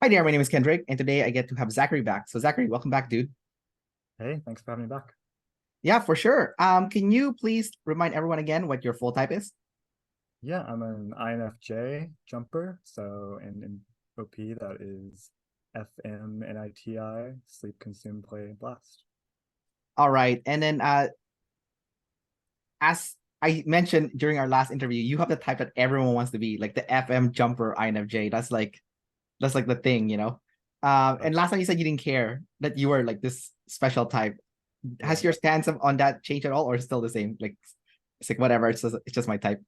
Hi there, my name is Kendrick, and today I get to have Zachary back. So Zachary, welcome back, dude. Hey, thanks for having me back. Yeah, for sure. Can you please remind everyone again what your full type is? Yeah, I'm an INFJ jumper, so in OP that is FMNITI, sleep, consume, play, blast. All right. And then as I mentioned during our last interview, you have the type that everyone wants to be, like the FM jumper INFJ. That's like the thing, you know. And Right. last time you said you didn't care that you were like this special type. Has Yeah. your stance on that changed at all, or still the same? Like it's like whatever, it's just my type.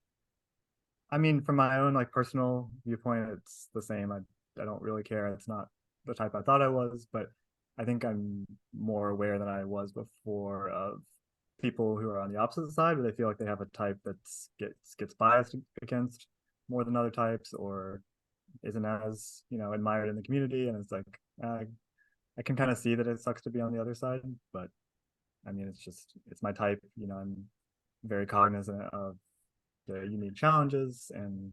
I mean, from my own like personal viewpoint, it's the same. I don't really care. It's not the type I thought I was, but I think I'm more aware than I was before of people who are on the opposite side, where they feel like they have a type that's gets biased against more than other types, or isn't as admired in the community, and it's like I can kind of see that it sucks to be on the other side, but I mean it's my type. I'm very cognizant of the unique challenges and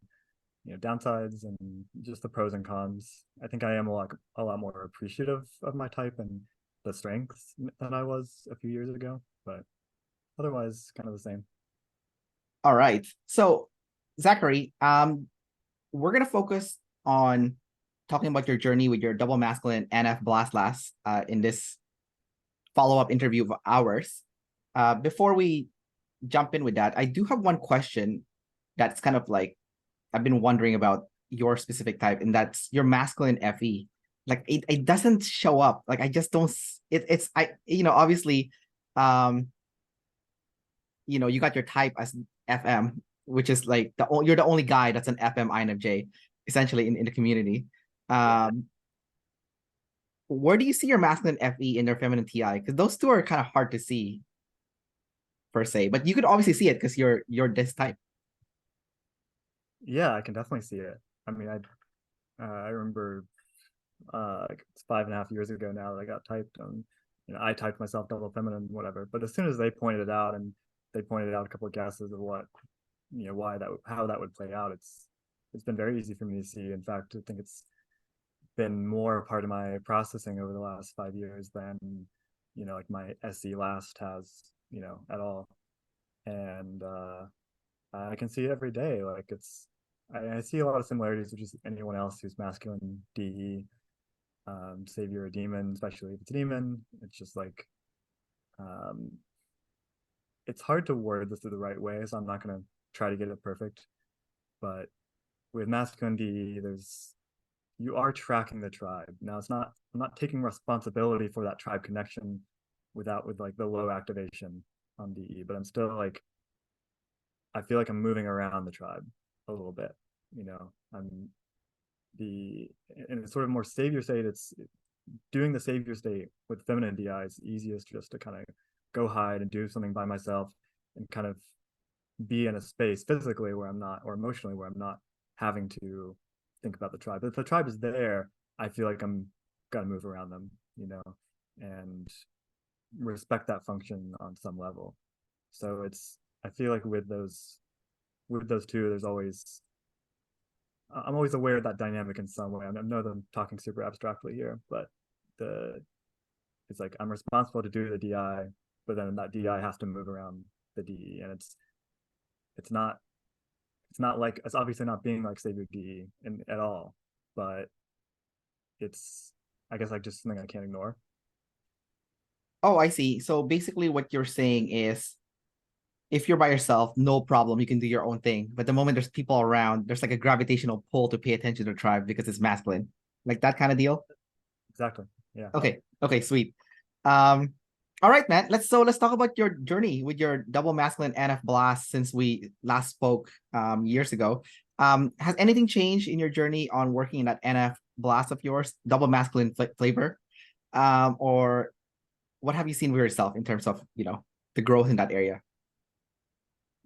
downsides and just the pros and cons. I think I am a lot more appreciative of my type and the strengths than I was a few years ago, but otherwise kind of the same. All right. So Zachary, we're gonna focus on talking about your journey with your double masculine NF blast last in this follow-up interview of ours. Before we jump in with that, I do have one question that's kind of like I've been wondering about your specific type, and that's your masculine FE. Like it doesn't show up. Like I just don't it's obviously um you got your type as FM, which is like you're the only guy that's an FM INFJ essentially in the community. Yeah. Um, where do you see your masculine FE and your feminine TI? Because those two are kind of hard to see per se, but you could obviously see it because you're this type. Yeah, I can definitely see it. I mean, I remember like it's 5.5 years ago now that I got typed on. I typed myself double feminine, whatever. But as soon as they pointed it out, and they pointed out a couple of guesses of what, why how that would play out, it's been very easy for me to see. In fact, I think it's been more a part of my processing over the last 5 years than, like my SE last has, at all. And I can see it every day. Like I see a lot of similarities with just anyone else who's masculine DE, savior or demon, especially if it's a demon. It's just like um, it's hard to word this the right way, so I'm not gonna try to get it perfect. But with masculine DE, there's you are tracking the tribe. Now it's not I'm not taking responsibility for that tribe connection with like the low activation on DE, but I'm still like I feel like I'm moving around the tribe a little bit. I'm the in a sort of more savior state. It's doing the savior state with feminine DI is easiest just to kind of go hide and do something by myself and kind of be in a space physically where I'm not, or emotionally where I'm not having to think about the tribe. But if the tribe is there, I feel like I'm got to move around them, and respect that function on some level. So I feel like with those two, I'm always aware of that dynamic in some way. I know that I'm talking super abstractly here, but the it's like I'm responsible to do the DI, but then that DI has to move around the DE, and it's not like it's obviously not being like Savior DE at all, but it's I guess like just something I can't ignore. Oh, I see. So basically, what you're saying is if you're by yourself, no problem, you can do your own thing. But the moment there's people around, there's like a gravitational pull to pay attention to the tribe because it's masculine, like that kind of deal. Exactly. Yeah. Okay, sweet. Um, all right, man. Let's talk about your journey with your double masculine NF blast since we last spoke years ago. Has anything changed in your journey on working in that NF blast of yours, double masculine flavor? Or what have you seen with yourself in terms of, the growth in that area?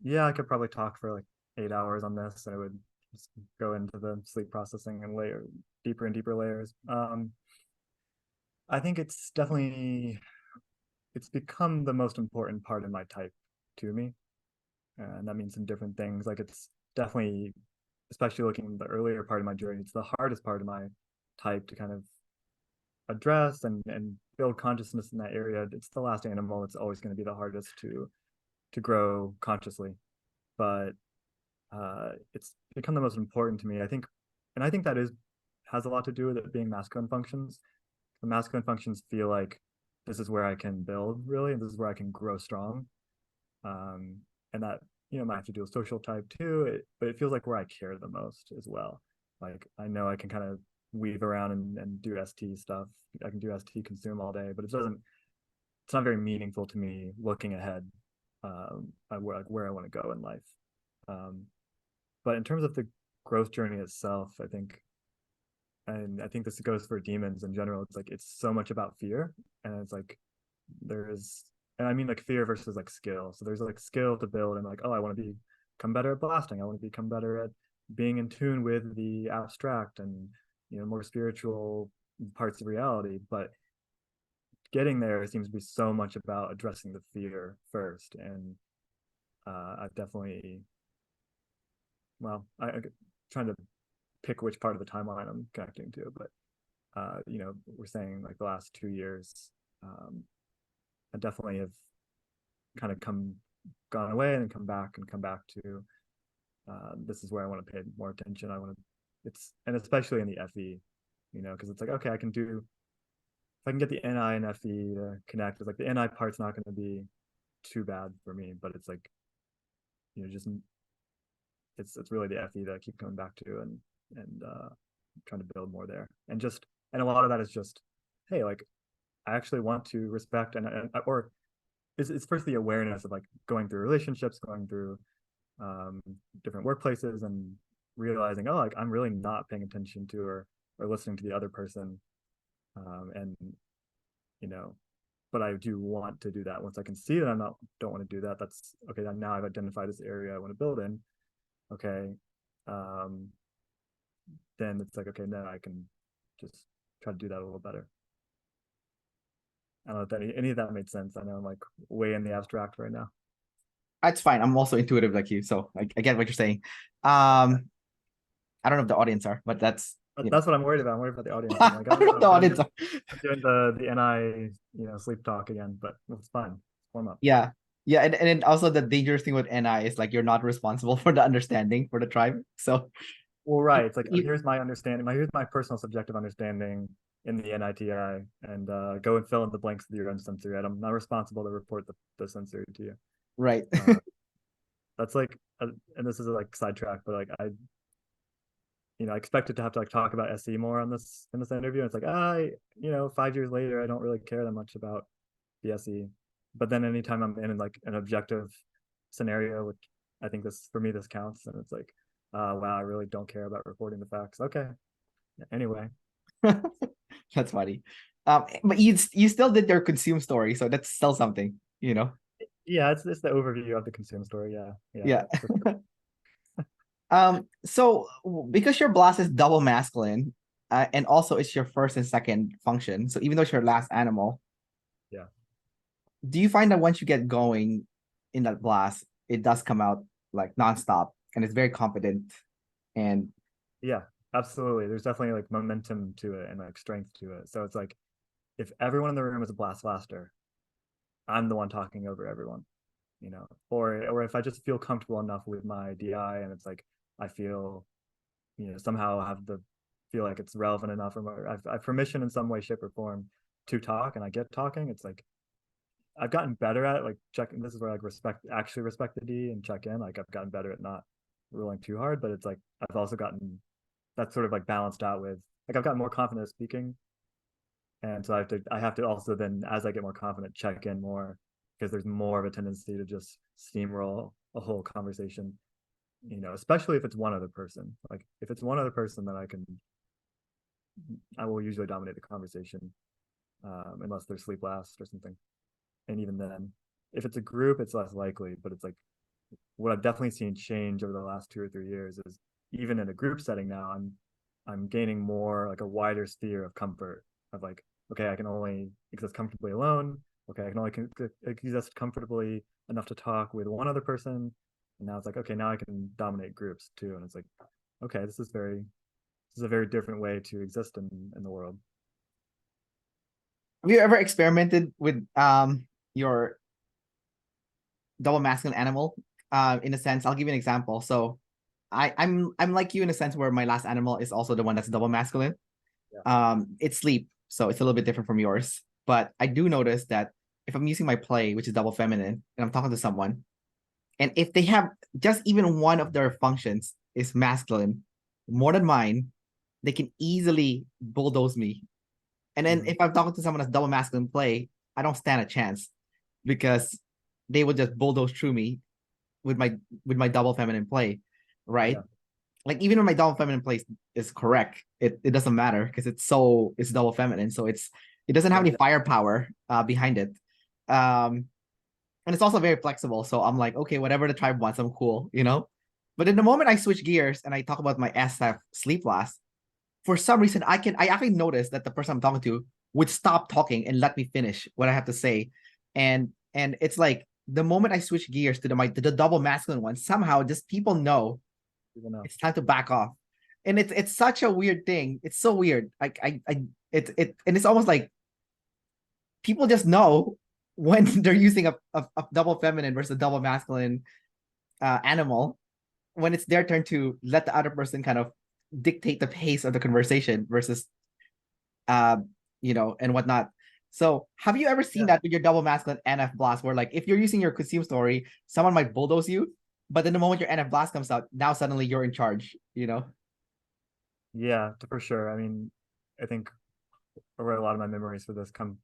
Yeah, I could probably talk for like 8 hours on this, and it would just go into the sleep processing and layer deeper and deeper layers. I think it's become the most important part of my type to me, and that means some different things. Like it's definitely, especially looking at the earlier part of my journey, it's the hardest part of my type to kind of address and build consciousness in that area. It's the last animal. It's always going to be the hardest to grow consciously, but it's become the most important to me, I think. And I think that has a lot to do with it being masculine functions. The masculine functions feel like this is where I can build really, and this is where I can grow strong. And that, might have to do with social type too, but it feels like where I care the most as well. Like I know I can kind of weave around and do ST stuff. I can do ST consume all day, but it's not very meaningful to me looking ahead, where I want to go in life. But in terms of the growth journey itself, I think, and I think this goes for demons in general, it's like it's so much about fear, and it's like and I mean like fear versus like skill. So there's like skill to build, and like, oh, I want to become better at blasting. I want to become better at being in tune with the abstract and more spiritual parts of reality. But getting there seems to be so much about addressing the fear first. And I've definitely, I'm trying to pick which part of the timeline I'm connecting to, but we're saying like the last 2 years, I definitely have kind of gone away and come back to this is where I want to pay more attention. And especially in the FE, because it's like, okay, if I can get the NI and FE to connect, it's like the NI part's not going to be too bad for me, but it's like, just it's really the FE that I keep coming back to and trying to build more there. And a lot of that is just, hey, like I actually want to respect or it's first the awareness of like going through relationships, going through different workplaces, and realizing, oh, like I'm really not paying attention to or listening to the other person, and but I do want to do that. Once I can see that don't want to do that, that's okay. Now I've identified this area I want to build in. Okay, then it's like, okay, now I can just try to do that a little better. I don't know if any of that made sense. I know I'm like way in the abstract right now. That's fine. I'm also intuitive like you, so I get what you're saying. I don't know if the audience are, but that's what I'm worried about. I'm worried about the audience. I don't know if the audience are. I'm doing the NI sleep talk again, but it's fine. Warm up. Yeah. Yeah, and then also the dangerous thing with NI is like you're not responsible for the understanding for the tribe. So well, right. It's like here's my understanding. Here's my personal subjective understanding in the NITI, and go and fill in the blanks with your own sensory. I'm not responsible to report the sensory to you. Right. That's like, and this is like sidetrack, but like I expected to have to like talk about SE more in this interview. And it's like 5 years later, I don't really care that much about the SE. But then anytime I'm in like an objective scenario, which I think for me this counts, and it's like, wow, I really don't care about reporting the facts. Okay. Anyway. That's funny. But you still did your consume story, so that's still something, Yeah, it's the overview of the consume story. Yeah. So because your blast is double masculine, and also it's your first and second function, so even though it's your last animal, yeah, do you find that once you get going in that blast, it does come out like nonstop and it's very confident? And yeah, absolutely. There's definitely like momentum to it and like strength to it. So it's like if everyone in the room is a blast blaster, I'm the one talking over everyone, or if I just feel comfortable enough with my DI, and it's like I feel, somehow feel like it's relevant enough, or I've permission in some way, shape, or form to talk, and I get talking. It's like I've gotten better at it, like checking. This is where like actually respect the D and check in. Like I've gotten better at not ruling too hard, but it's like I've also gotten that sort of like balanced out with like I've gotten more confident at speaking, and so I have to also then, as I get more confident, check in more, because there's more of a tendency to just steamroll a whole conversation, especially if it's one other person. Like if it's one other person, then I will usually dominate the conversation, unless they're sleep last or something. And even then, if it's a group, it's less likely. But it's like what I've definitely seen change over the last 2 or 3 years is even in a group setting now, I'm gaining more like a wider sphere of comfort of like, okay, I can only exist comfortably alone. Okay, I can only exist comfortably enough to talk with one other person. And now it's like, okay, now I can dominate groups too. And it's like, okay, this is very is a very different way to exist in the world. Have you ever experimented with your double masculine animal? In a sense, I'll give you an example. So I'm like you in a sense where my last animal is also the one that's double masculine. Yeah. It's sleep, so it's a little bit different from yours. But I do notice that if I'm using my play, which is double feminine, and I'm talking to someone, and if they have just even one of their functions is masculine, more than mine, they can easily bulldoze me. And then Mm-hmm. if I'm talking to someone that's double masculine play, I don't stand a chance because they would just bulldoze through me with my double feminine play, right? Yeah. Like even when my double feminine play is correct, it doesn't matter because it's double feminine, so it doesn't have Yeah. any firepower behind it. Um, and it's also very flexible. So I'm like, okay, whatever the tribe wants, I'm cool, you know. But in the moment I switch gears and I talk about my SF sleep last, for some reason I actually notice that the person I'm talking to would stop talking and let me finish what I have to say. And it's like the moment I switch gears to the double masculine one, somehow just people know Even know. it's time to back off. And it's such a weird thing. It's so weird. And it's almost like people just know when they're using a double feminine versus a double masculine animal when it's their turn to let the other person kind of dictate the pace of the conversation versus uh and whatnot. So have you ever seen Yeah. that with your double masculine NF blast where like if you're using your consume story, someone might bulldoze you, but then the moment your NF blast comes out, now suddenly you're in charge, you know? Yeah, for sure. I mean, I think where a lot of my memories for this come,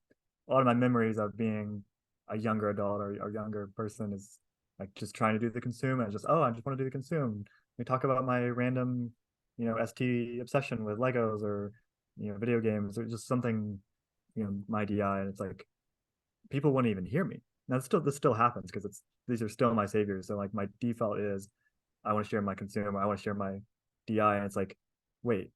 a lot of my memories of being a younger adult or younger person is like just trying to do the consume and just, oh, I just want to do the consume. We talk about my random, ST obsession with Legos or, video games or just something, my DI. And it's like people wouldn't even hear me. Now this still happens because these are still my saviors. So like my default is I want to share my consume, I want to share my DI. And it's like, wait,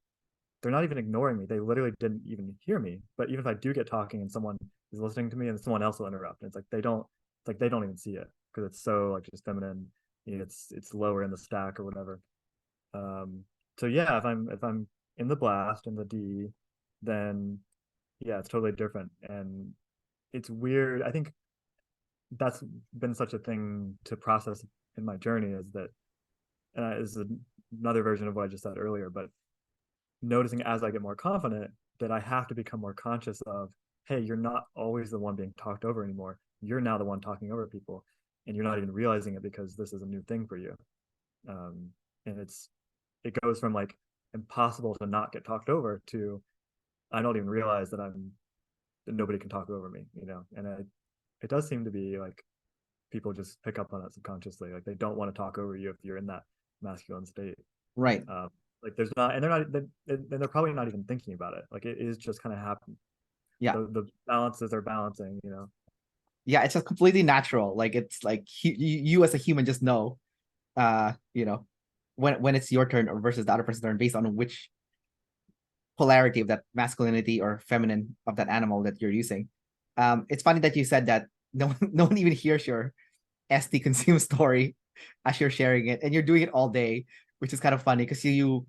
they're not even ignoring me. They literally didn't even hear me. But even if I do get talking and someone is listening to me and someone else will interrupt, and they don't even see it because it's so like just feminine. It's lower in the stack or whatever. Um, so yeah, if I'm in the blast in the D, then yeah, it's totally different. And it's weird. I think that's been such a thing to process in my journey is that is another version of what I just said earlier, but noticing as I get more confident that I have to become more conscious of, hey, you're not always the one being talked over anymore. You're now the one talking over people, and you're not even realizing it because this is a new thing for you. Um, and it goes from like impossible to not get talked over to I don't even realize that nobody can talk over me, And it does seem to be like people just pick up on it subconsciously, like they don't want to talk over you if you're in that masculine state. Right. Um, like there's not, and they're probably not even thinking about it. Like it is just kind of happening. Yeah. The balances are balancing. Yeah, it's just completely natural. Like it's like you as a human just know when it's your turn or versus the other person's turn based on which polarity of that masculinity or feminine of that animal that you're using. It's funny that you said that no one even hears your SD consume story as you're sharing it, and you're doing it all day, which is kind of funny because the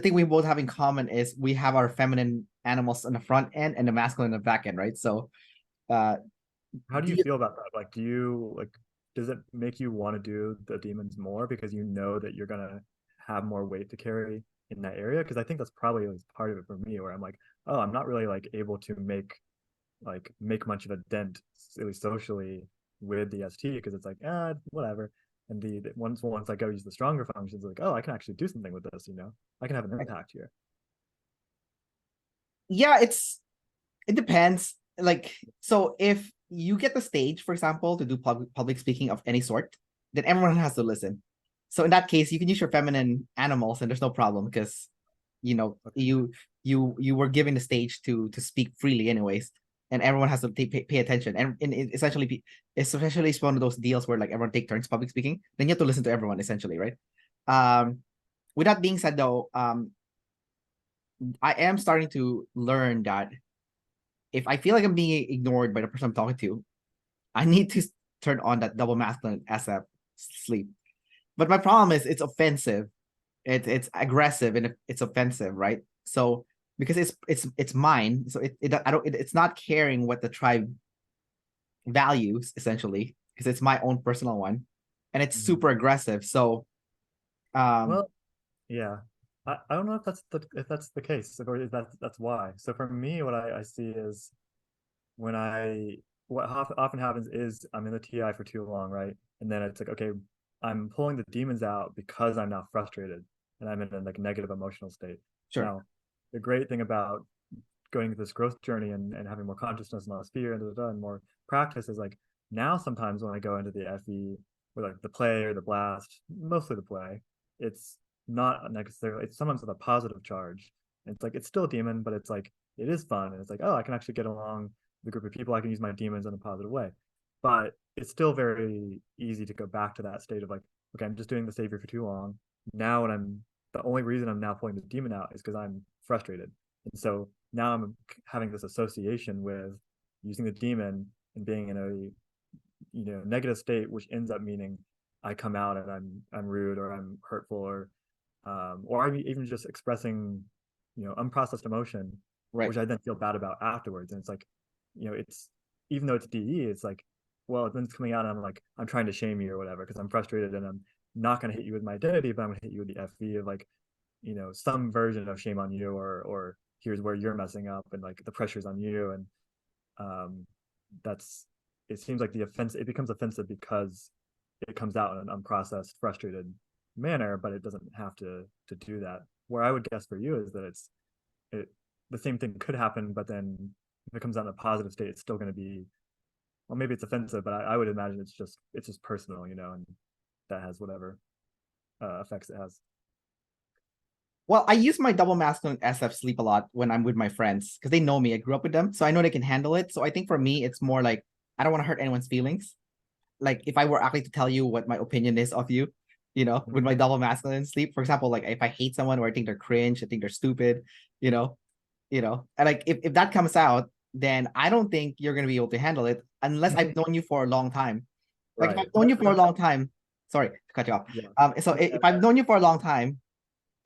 thing we both have in common is we have our feminine animals on the front end and the masculine on the back end, right? So, uh, How do do you you, feel about that? Like, do you like? Does it make you want to do the demons more because you know that you're gonna have more weight to carry in that area? Because I think that's probably part of it for me, where I'm like, oh, I'm not really like able to make much of a dent, at least socially, with the ST because it's like, whatever. And the once I go use the stronger functions, like, oh, I can actually do something with this. I can have an impact here. yeah, it depends. Like, so if you get the stage, for example, to do public speaking of any sort, then everyone has to listen. So in that case, you can use your feminine animals, and there's no problem because Okay. you were given the stage to speak freely, anyways, and everyone has to pay attention. And essentially, especially it's one of those deals where like everyone take turns public speaking, then you have to listen to everyone essentially, right? Um, with that being said, though, I am starting to learn that if I feel like I'm being ignored by the person I'm talking to, I need to turn on that double masculine SF sleep. But my problem is it's offensive It's aggressive and it's offensive, right? So because it's mine, so it's not caring what the tribe values essentially, because it's my own personal one, and it's Mhm. super aggressive. So um Well, yeah. I don't know if that's the case, or if that's why. So for me, what I see is when I what often happens is I'm in the TI for too long, right? And then it's like, okay, I'm pulling the demons out because I'm now frustrated and I'm in a like negative emotional state. sure. Now, the great thing about going through this growth journey and having more consciousness and less fear and more practice is like now sometimes when I go into the FE with like the play or the blast, mostly the play, it's not necessarily, it's sometimes with a positive charge. And it's like it's still a demon, but it's like it is fun. And it's like, oh, I can actually get along with a group of people. I can use my demons in a positive way. But it's still very easy to go back to that state of like, okay, I'm just doing the savior for too long. Now when I'm the only reason I'm now pulling the demon out is because I'm frustrated. And so now I'm having this association with using the demon and being in a negative state, which ends up meaning I come out and I'm rude or I'm hurtful or I'm even just expressing unprocessed emotion, Right. which I then feel bad about afterwards. And it's like, it's even though it's DE, it's like, well, then it's coming out and I'm like, I'm trying to shame you or whatever because I'm frustrated and I'm not going to hit you with my identity, but I'm going to hit you with the FV of like, some version of shame on you or here's where you're messing up and like the pressure's on you. And um, that's, it seems like it becomes offensive because it comes out in an unprocessed, frustrated manner, but it doesn't have to do that. Where I would guess for you is that it the same thing could happen, but then if it comes out in a positive state, it's still going to be, well, maybe it's offensive, but I would imagine it's just personal, and that has whatever effects it has. Well, I use my double masculine SF sleep a lot when I'm with my friends because they know me. I grew up with them, so I know they can handle it. So I think for me, it's more like I don't want to hurt anyone's feelings. Like if I were actually to tell you what my opinion is of you, with my double masculine sleep, for example, like if I hate someone or I think they're cringe, I think they're stupid, you know, and like if that comes out, then I don't think you're gonna be able to handle it unless I've known you for a long time. Like if Right. I've known you for a long time, sorry to cut you off. Yeah. So if I've known you for a long time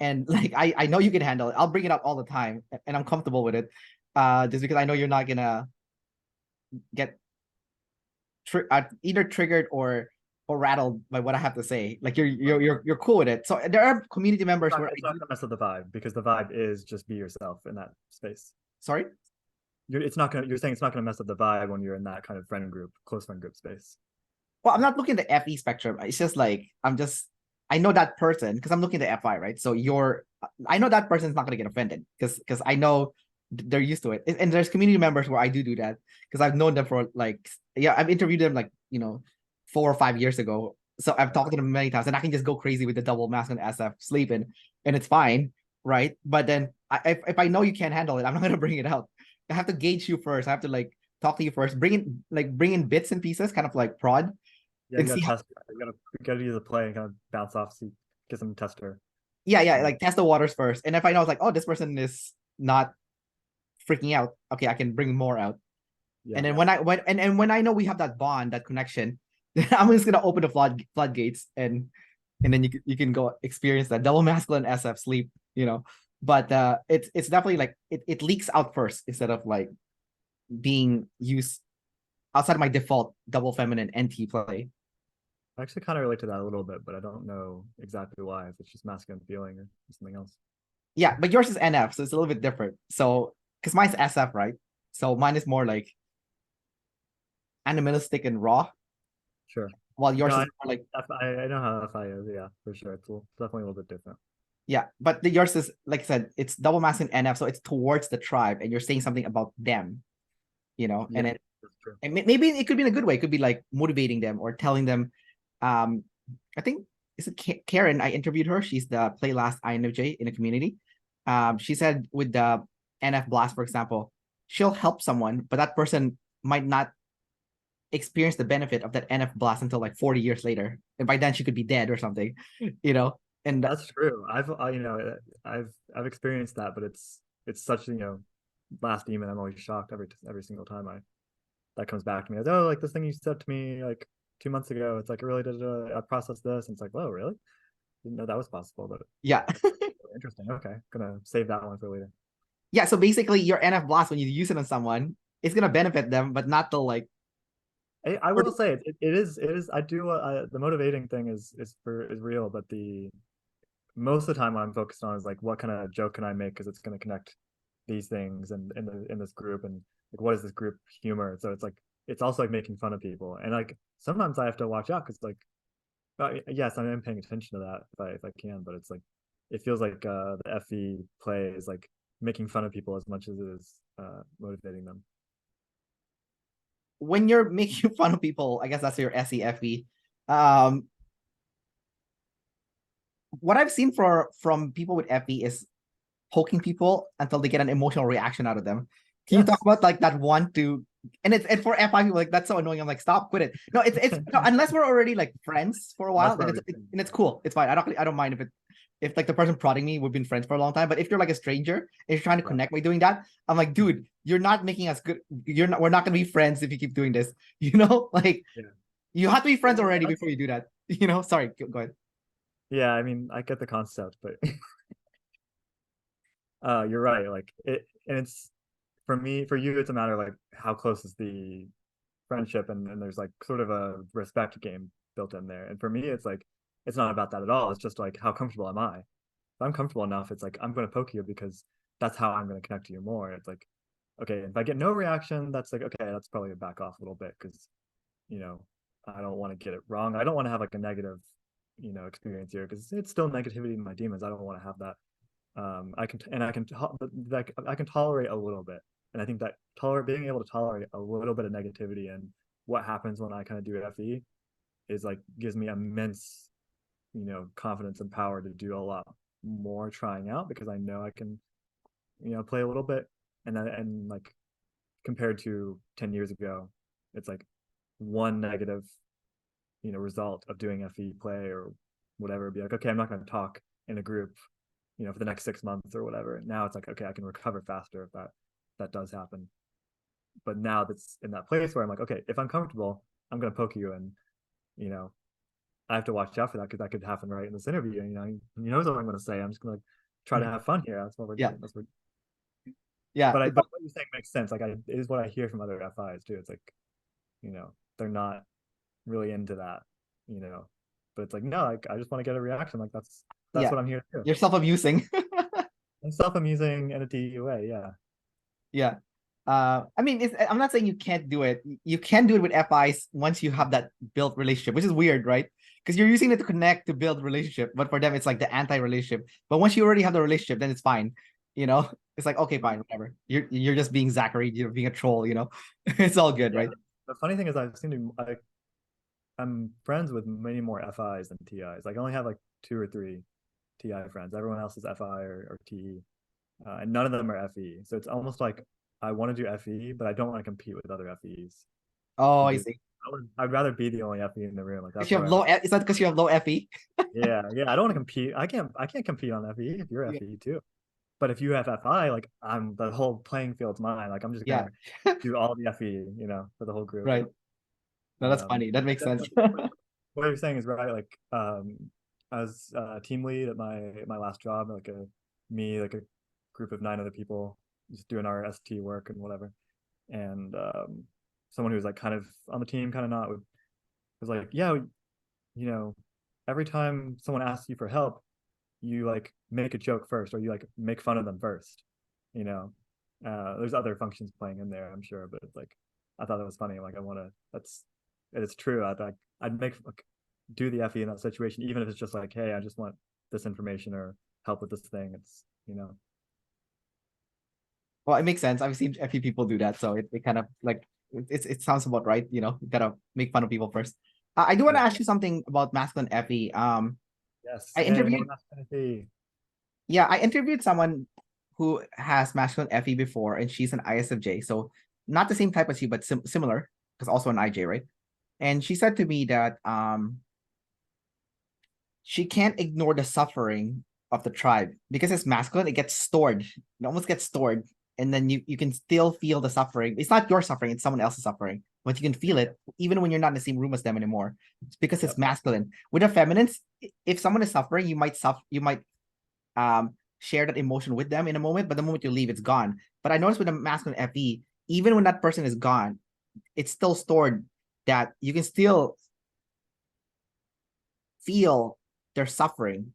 and like I know you can handle it, I'll bring it up all the time and I'm comfortable with it. Just because I know you're not gonna get either triggered or rattled by what I have to say. Like you're cool with it. So there are community members where It's not gonna mess up the vibe because the vibe is just be yourself in that space. sorry. You're saying it's not gonna mess up the vibe when you're in that kind of friend group, close friend group space. Well, I'm not looking at the FE spectrum. It's just like I know that person because I'm looking at the FI, right? So I know that person's not gonna get offended because I know they're used to it. And there's community members where I do that because I've known them for like yeah, I've interviewed them like 4 or 5 years ago. So I've talked to them many times, and I can just go crazy with the double mask and SF sleeping, and it's fine, right? But then if I know you can't handle it, I'm not gonna bring it out. I have to gauge you first. I have to like talk to you first, bring in bits and pieces, kind of like prod, Yeah, you and gotta see how. test. You gotta use the play and kind of bounce off, see, get some tester. Yeah, Yeah, like test the waters first. And if I know it's like, oh, this person is not freaking out, okay, I can bring more out. And yeah, then when I know we have that bond, that connection, then I'm just gonna open the floodgates and then you can go experience that double masculine SF sleep, But it's definitely like it leaks out first instead of like being used outside of my default double feminine NT play. I actually kind of relate to that a little bit, but I don't know exactly why. If it's just masculine feeling or something else. Yeah, but yours is NF, so it's a little bit different. So because mine's SF, right? So mine is more like animalistic and raw, Sure. while yours No, is more like I know how FI is. Yeah, for sure. Definitely a little bit different. yeah, but yours is like I said, it's double masculine NF, so it's towards the tribe, and you're saying something about them, Yeah, and then that's true. and maybe it could be in a good way. It could be like motivating them or telling them. Um, I think is it Karen? I interviewed her. She's the play last INFJ in the community. She said with the NF blast, for example, she'll help someone, but that person might not experience the benefit of that NF blast until like 40 years later, and by then she could be dead or something, you know. And That's true. I've experienced that, but it's such last demon. I'm always shocked every single time I that comes back to me as, oh, like this thing you said to me like 2 months ago. It's like I really did I processed this, and it's like, whoa, really? Didn't know that was possible, but Yeah. interesting. Okay, gonna save that one for later. Yeah, so basically your NF blast, when you use it on someone, it's gonna benefit them, but not the like. I will say it is I do the motivating thing is real, but the most of the time what I'm focused on is like what kind of joke can I make because it's going to connect these things and in this group and like what is this group humor. So it's like it's also like making fun of people and like sometimes I have to watch out because like yes, I'm paying attention to that if I can, but it's like it feels like the FE play is like making fun of people as much as it is motivating them. When you're making fun of people, I guess that's your SEFE. Um, what I've seen from people with FE is poking people until they get an emotional reaction out of them. Can you talk Yes, about like that one to and for FI people like that's so annoying. I'm like, stop, quit it. No, it's no, unless we're already like friends for a while, that's then what and it's cool. It's fine. I don't mind if like the person prodding me, we've been friends for a long time. But if you're like a stranger, if you're trying to yeah. connect by doing that, I'm like, dude, you're not making us good. We're not gonna be friends if you keep doing this. Like Yeah. you have to be friends already That's, before you do that. Sorry, go ahead. yeah, I mean, I get the concept, but you're right. Like it, and it's for me, for you, it's a matter of like how close is the friendship, and there's like sort of a respect game built in there. And for me, it's like it's not about that at all. It's just like how comfortable am I? If I'm comfortable enough, it's like I'm going to poke you because that's how I'm going to connect to you more. It's like okay, if I get no reaction, that's like okay, that's probably a back off a little bit because you know I don't want to get it wrong. I don't want to have like a negative experience here because it's still negativity in my demons. I don't want to have that. I can and I can like I can tolerate a little bit, and I think that being able to tolerate a little bit of negativity and what happens when I kind of do FE is like gives me immense confidence and power to do a lot more trying out because I know I can play a little bit and like compared to 10 years ago it's like one negative result of doing FE play or whatever be like okay I'm not going to talk in a group for the next 6 months or whatever. Now it's like, okay, I can recover faster if that does happen. But now that's in that place where I'm like, okay, if I'm comfortable, I'm gonna poke you, and I have to watch out for that because that could happen right in this interview. He knows what I'm gonna say. I'm just gonna like try to have fun here. That's what we're Yeah, doing. That's what. yeah. But what you're saying makes sense. Like it is what I hear from other FIs too. It's like, they're not really into that. You know, but it's like no, like I just want to get a reaction. Like that's Yeah. what I'm here to do. You're self-abusing. And self-amusing in a DUA, yeah. Yeah. I mean, I'm not saying you can't do it. You can do it with FIs once you have that built relationship, which is weird, right? Because you're using it to connect to build relationship, but for them it's like the anti-relationship. But once you already have the relationship, then it's fine. You know, it's like okay, fine, whatever. You're just being Zachary. You're being a troll. It's all good, Yeah. right? The funny thing is, I'm friends with many more FIs than TIs. Like, I only have like 2 or 3 TI friends. Everyone else is FI or TE, and none of them are FE. So it's almost like I want to do FE, but I don't want to compete with other FEs Oh, I because see. I'd rather be the only FE in the room. Like Because that's you have where I'm. low. Is that because you have low FE? Yeah, yeah. I don't want to compete. I can't compete on FE if you're Yeah. FE too. But if you have FI, like I'm the whole playing field's mine. Like I'm just Yeah. gonna do all the FE, for the whole group. Right. No, that's funny. That makes sense. What you're saying is right. Like, as a team lead at my last job, like like a group of 9 other people, just doing our ST work and whatever, and someone who was like kind of on the team, kind of not, was like, yeah, you know, every time someone asks you for help, you like make a joke first, or you like make fun of them first, you know. There's other functions playing in there, I'm sure, but it's like I thought that was funny. Like I want to. It's true. I'd make like, do the FE in that situation, even if it's just like, hey, I just want this information or help with this thing. It's. Well, it makes sense. I've seen a few people do that, so it kind of like it sounds about right. You gotta make fun of people first. I do want to Yeah. ask you something about masculine FE. Yes. I Hey, more interviewed, masculinity. yeah, I interviewed someone who has masculine FE before, and she's an ISFJ, so not the same type as you, but similar, because also an IJ, right? And she said to me that she can't ignore the suffering of the tribe because it's masculine. It gets stored. It almost gets stored, and then you can still feel the suffering. It's not your suffering; it's someone else's suffering but you can feel it even when you're not in the same room as them anymore. It's because it's Yep. masculine. With the feminines, if someone is suffering, you might share that emotion with them in a moment, but the moment you leave, it's gone. But I noticed with the masculine FE, even when that person is gone, it's still stored, that you can still feel their suffering.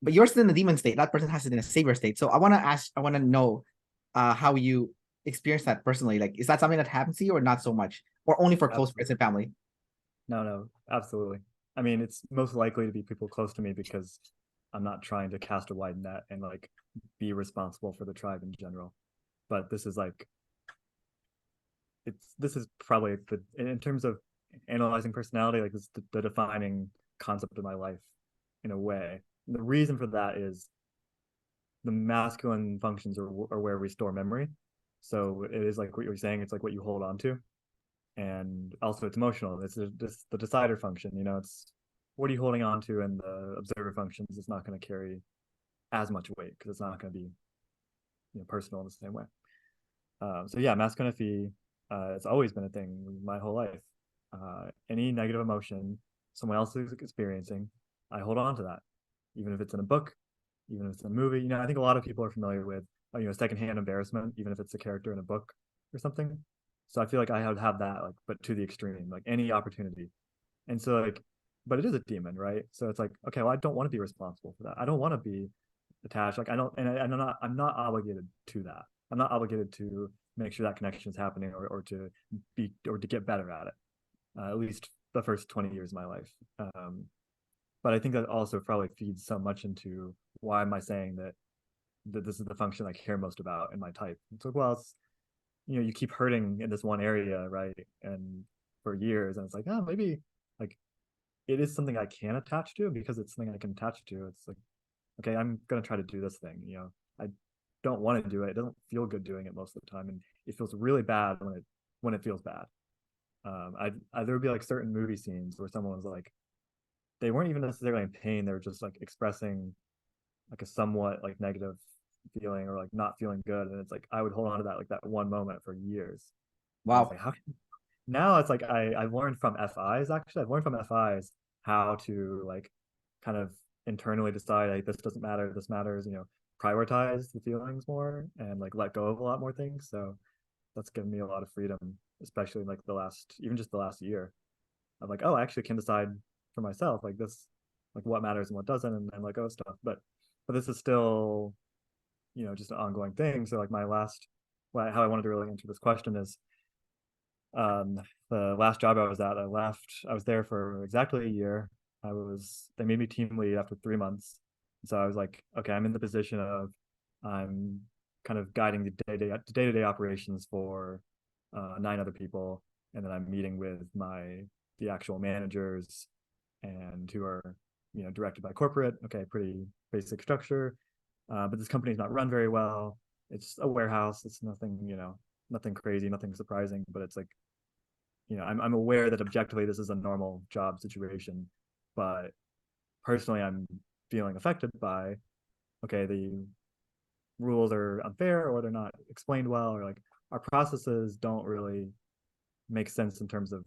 But you're still in the demon state. That person has it in a savior state. So I want to know how you experience that personally. Like, is that something that happens to you or not so much? Or only for close friends Absolutely. and family? No, absolutely. I mean, it's most likely to be people close to me because I'm not trying to cast a wide net and like be responsible for the tribe in general. But this is like this is probably the in terms of analyzing personality, like this is the defining concept of my life in a way. And the reason for that is the masculine functions are where we store memory. So it is like what you're saying, it's like what you hold on to. And also it's emotional. It's just the decider function, you know, it's what are you holding on to, and the observer functions is not going to carry as much weight because it's not going to be, you know, personal in the same way. So yeah, masculinity, it's always been a thing my whole life. Any negative emotion someone else is experiencing, I hold on to that, even if it's in a book, even if it's in a movie. You know, I think a lot of people are familiar with, you know, secondhand embarrassment, even if it's a character in a book or something. So I feel like I would have that, like, but to the extreme, like any opportunity. And so like, but it is a demon, right? So it's like, okay, well, I don't want to be responsible for that. I don't want to be attached. Like I don't, and I'm not obligated to that. I'm not obligated to make sure that connection is happening, or to be, or to get better at it. At least the first 20 years of my life. But I think that also probably feeds so much into why am I saying that this is the function I care most about in my type. It's like, well, it's, you know, you keep hurting in this one area, right? And for years, and it's like, oh, maybe like it is something I can attach to, because it's something I can attach to. It's like, okay, I'm gonna try to do this thing. You know, I don't want to do it. It doesn't feel good doing it most of the time, and it feels really bad when it feels bad. There would be like certain movie scenes where someone was like, they weren't even necessarily in pain. They were just like expressing like a somewhat like negative feeling, or like not feeling good, and it's like I would hold on to that, like that one moment for years. And it's Wow. like, how can, now it's like I've learned from FIs, actually. I've learned from FIs how to like kind of internally decide, like, this doesn't matter, this matters, you know, prioritize the feelings more and like let go of a lot more things. So that's given me a lot of freedom, especially in like the last, even just the last year. I'm like, oh, I actually can decide for myself, like this, like what matters and what doesn't, and let go of stuff. But this is still, you know, just an ongoing thing. So like my last, how I wanted to really answer this question is, um, the last job I was at, I was there for exactly a year. They made me team lead after 3 months. So I was like, okay, I'm in the position of, I'm kind of guiding the day-to-day operations for 9 other people. And then I'm meeting with the actual managers, and who are, you know, directed by corporate. Okay, pretty basic structure. But this company's not run very well. It's a warehouse. It's nothing, you know, nothing crazy, nothing surprising, but it's like, you know, I'm aware that objectively this is a normal job situation, but personally I'm feeling affected by, okay, the rules are unfair, or they're not explained well, or like our processes don't really make sense in terms of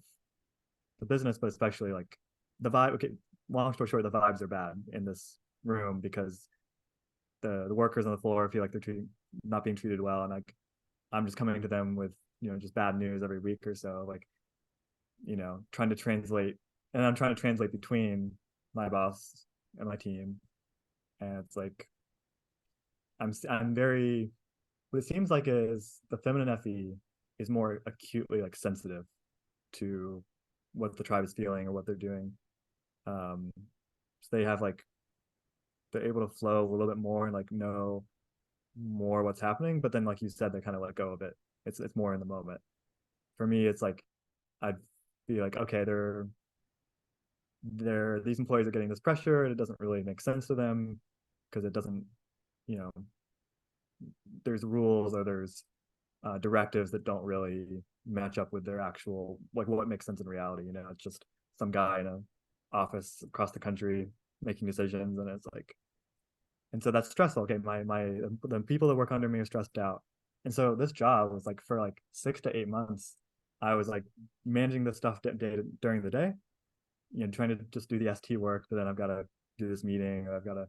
the business, but especially like the vibe. Okay, long story short, the vibes are bad in this room because the workers on the floor feel like they're not being treated well, and like I'm just coming to them with, you know, just bad news every week or so, like, you know, trying to translate, and I'm trying to translate between my boss and my team, and it's like I'm very, what it seems like is the feminine FE is more acutely like sensitive to what the tribe is feeling or what they're doing. So they have like, they're able to flow a little bit more and like know more what's happening, but then like you said, they kind of let go of it. It's more in the moment. For me, it's like I'd be like, okay, these employees are getting this pressure, and it doesn't really make sense to them because it doesn't, you know, there's rules, or there's directives that don't really match up with their actual, like what makes sense in reality. You know, it's just some guy in a office across the country making decisions, and it's like, and so that's stressful. Okay, the people that work under me are stressed out, and so this job was like for like 6 to 8 months. I was like managing the stuff during the day, trying to just do the ST work, but then I've got to do this meeting, or I've got to,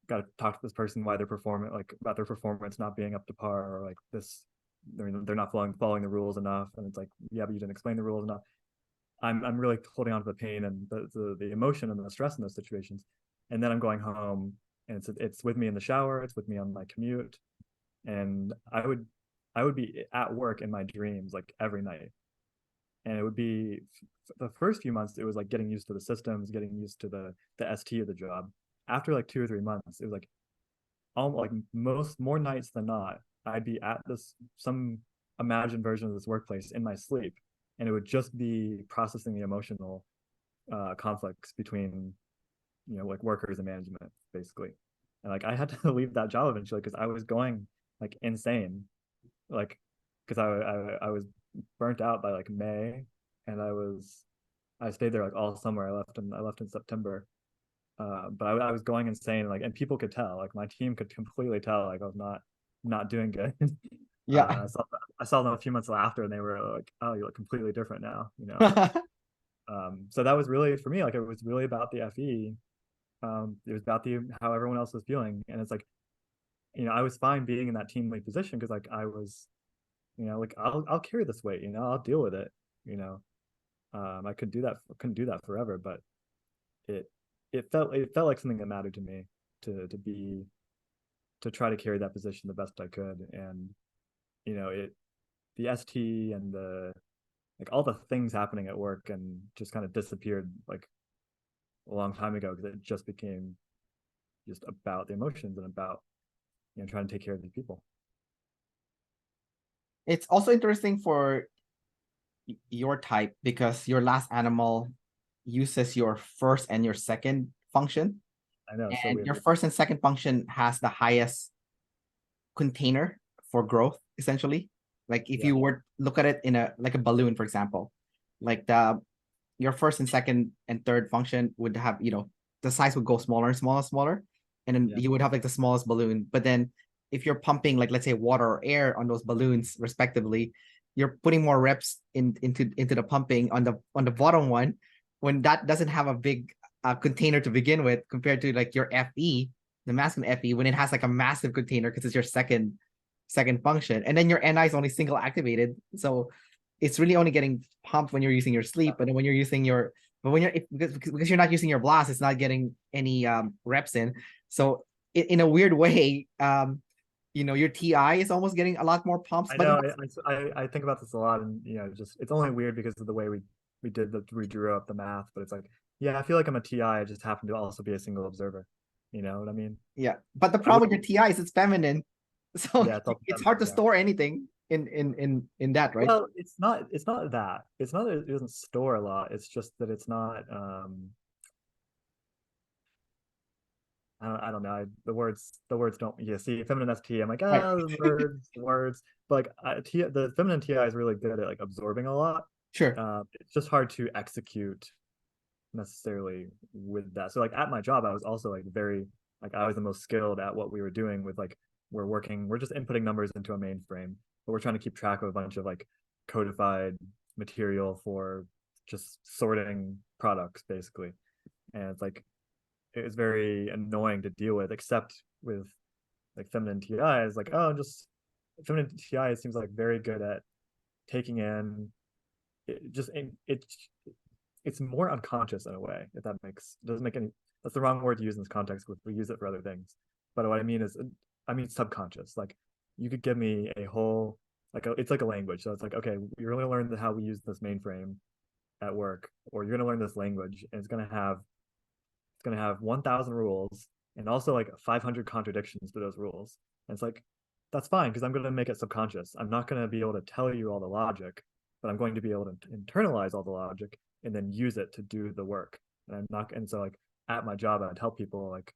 got to talk to this person why they're performing, like about their performance not being up to par, or like this, they're not following the rules enough, and it's like, yeah, but you didn't explain the rules enough. I'm really holding on to the pain and the emotion and the stress in those situations, and then I'm going home, and it's with me in the shower, it's with me on my commute, and I would be at work in my dreams like every night, and it would be the first few months it was like getting used to the systems, getting used to the ST of the job. After like 2 or 3 months, it was like like more nights than not, I'd be at this some imagined version of this workplace in my sleep, and it would just be processing the emotional conflicts between like workers and management basically. And like I had to leave that job eventually because I was going like insane, like because I was burnt out by like May, and I stayed there like all summer. I left in September, but I was going insane, like, and people could tell, like my team could completely tell, like I was not doing good. Yeah. I saw them a few months after, and they were like, "Oh, you look completely different now." So that was really for me, like it was really about the FE. It was about the how everyone else was feeling, and it's like, I was fine being in that team lead position because like I was, like I'll carry this weight, I'll deal with it, you know. I couldn't do that forever, but it it felt like something that mattered to me to be to try to carry that position the best I could. And it the ST and the like all the things happening at work and just kind of disappeared like a long time ago because it just became just about the emotions and about trying to take care of these people. It's also interesting for your type because your last animal uses your first and your second function, I know, so and weird. your first and second function has the highest container for growth, essentially. Like if Yeah, you were look at it in a like a balloon, for example, like your first and second and third function would have, the size would go smaller and smaller and smaller, and then yeah, you would have like the smallest balloon. But then if you're pumping, like, let's say, water or air on those balloons respectively, you're putting more reps into the pumping on the bottom one, when that doesn't have a big container to begin with, compared to like your FE, the masculine FE, when it has like a massive container because it's your second function. And then your NI is only single activated, so it's really only getting pumped when you're using your sleep. But then when you're using your but when because you're not using your blast, it's not getting any reps in. So in a weird way, your TI is almost getting a lot more pumps. I But know. I think about this a lot, and just it's only weird because of the way we drew up the math. But it's like, yeah, I feel like I'm a TI. I just happen to also be a single observer. You know what I mean? yeah, but the I would, problem with your TI is it's feminine, so yeah, it's all it's hard feminine, to yeah. store anything in that, right? Well, it's not that. It's not that it doesn't store a lot. It's just that it's not. I don't know. The words don't. Yeah, see, feminine ST. I'm like, Right. words. But like, the feminine TI is really good at like absorbing a lot. Sure. It's just hard to execute necessarily with that. So like at my job, I was also like very like I was the most skilled at what we were doing with like we're just inputting numbers into a mainframe, but we're trying to keep track of a bunch of like codified material for just sorting products basically. And it's like it was very annoying to deal with, except with like feminine TI is like, oh, just feminine TI seems like very good at taking in it it's more unconscious in a way, if that makes doesn't make any that's the wrong word to use in this context. We use it for other things, but what I mean is I mean subconscious. Like you could give me a whole it's like a language, so it's like, okay, you're going to learn how we use this mainframe at work, or you're going to learn this language, and it's going to have 1,000 rules and also like 500 contradictions to those rules. And it's like, that's fine because I'm going to make it subconscious. I'm not going to be able to tell you all the logic, but I'm going to be able to internalize all the logic and then use it to do the work. And I'm not, and so like at my job, I'd help people like,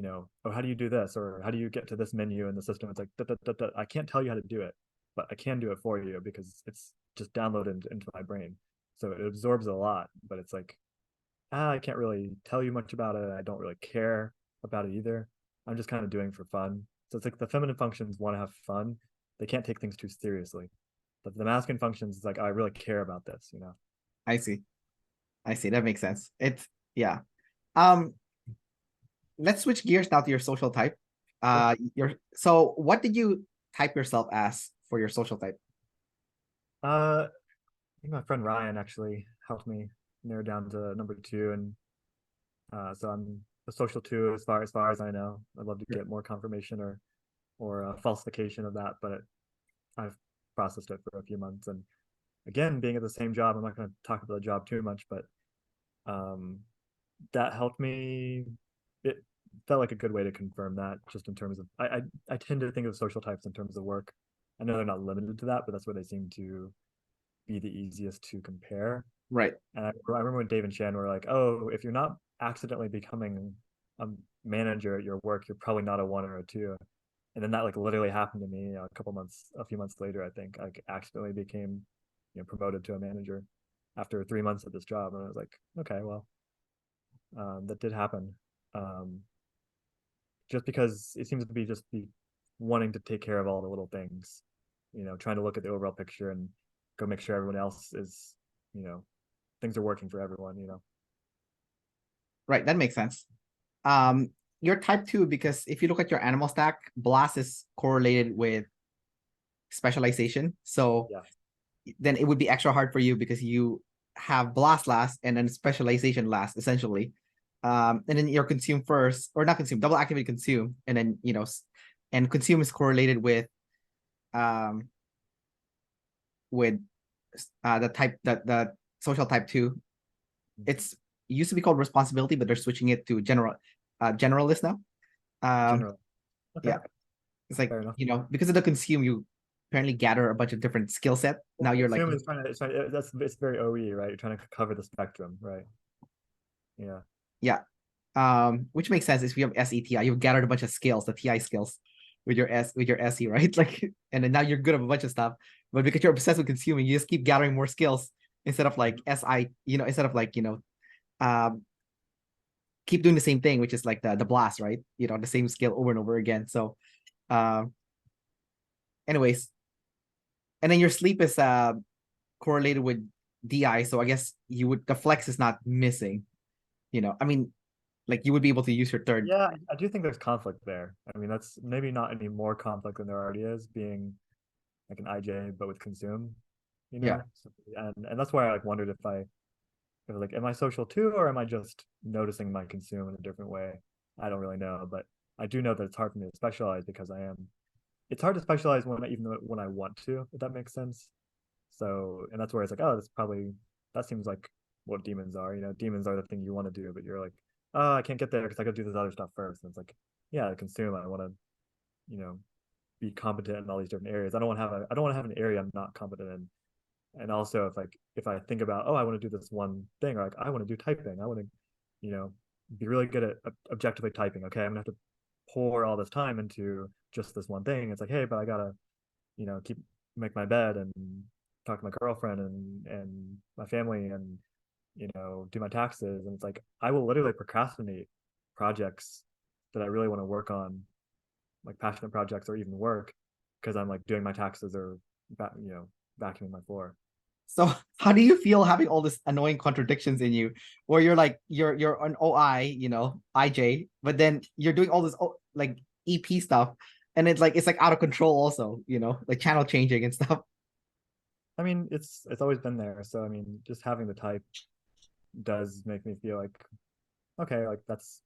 oh, how do you do this? Or how do you get to this menu in the system? It's like, I can't tell you how to do it, but I can do it for you because it's just downloaded into my brain. So it absorbs a lot, but it's like, I can't really tell you much about it. I don't really care about it either. I'm just kind of doing for fun. So it's like the feminine functions want to have fun. They can't take things too seriously. the masculine functions is like, I really care about this, you know. I see. I see. That makes sense. It's yeah. Um, let's switch gears now to your social type. Sure. Your so what did you type yourself as for your social type? I think my friend Ryan actually helped me narrow down to number two, and so I'm a social two as far as I know. I'd love to get more confirmation or falsification of that, but I've processed it for a few months, and again, being at the same job, I'm not going to talk about the job too much, but um, that helped me. It felt like a good way to confirm that, just in terms of I tend to think of social types in terms of work. I know they're not limited to that, but that's where they seem to be the easiest to compare. Right. And I remember when Dave and Shan were like, "Oh, if you're not accidentally becoming a manager at your work, you're probably not a one or a two." And then that like literally happened to me, you know, a few months later. I think I accidentally became, you know, promoted to a manager after 3 months at this job, and I was like, okay, well, that did happen. Um, just because it seems to be just be wanting to take care of all the little things, you know, trying to look at the overall picture and go make sure everyone else is, you know, things are working for everyone, you know. Right. That makes sense. Um, you're type two because if you look at your animal stack, blast is correlated with specialization. So Yeah. then it would be extra hard for you because you have blast last and then specialization last, essentially. And then you're consume first, or not consume, double activate consume, and then and consume is correlated um with the type that the social type two. It's it used to be called responsibility, but they're switching it to generalist now. Um, General. Okay. yeah, it's like Fair enough. because of the consume, you apparently gather a bunch of different skill set. Well, Now you're like, consume is that's it's very OE, right? You're trying to cover the spectrum, right? Yeah. yeah, which makes sense. If you have SETI, you've gathered a bunch of skills, the TI skills, with your SE, right? Like, and then now you're good at a bunch of stuff, but because you're obsessed with consuming, you just keep gathering more skills instead of like SI, instead of like um, keep doing the same thing, which is like the blast, right? The same skill over and over again. So, um, anyways, and then your sleep is correlated with DI, so I guess the flex is not missing. I mean, like you would be able to use your third. Yeah, I do think there's conflict there. I mean, that's maybe not any more conflict than there already is, being like an IJ, but with consume, you Yeah. know? So, and that's why I like wondered if like, am I social too, or am I just noticing my consume in a different way? I don't really know, but I do know that it's hard for me to specialize because it's hard to specialize when I want to, if that makes sense. So, and that's where it's like, oh, that seems like what demons are. You know, demons are the thing you want to do, but you're like, oh, I can't get there because I got to do this other stuff first. And it's like, yeah, I consume. I want to, you know, be competent in all these different areas. I don't want to have an area I'm not competent in. And also, if I think about, oh, I want to do this one thing, or like I want to do typing, I want to, you know, be really good at objectively typing. Okay, I'm gonna have to pour all this time into just this one thing. It's like, hey, but I gotta, you know, make my bed and talk to my girlfriend and my family and, you know, do my taxes. And it's like I will literally procrastinate projects that I really want to work on, like passionate projects or even work, because I'm like doing my taxes or vacuuming my floor. So how do you feel having all this annoying contradictions in you, where you're like you're an OI, IJ, but then you're doing all this like EP stuff, and it's like out of control also, like channel changing and stuff. I mean, it's always been there. So I mean, just having the type does make me feel like, okay, like this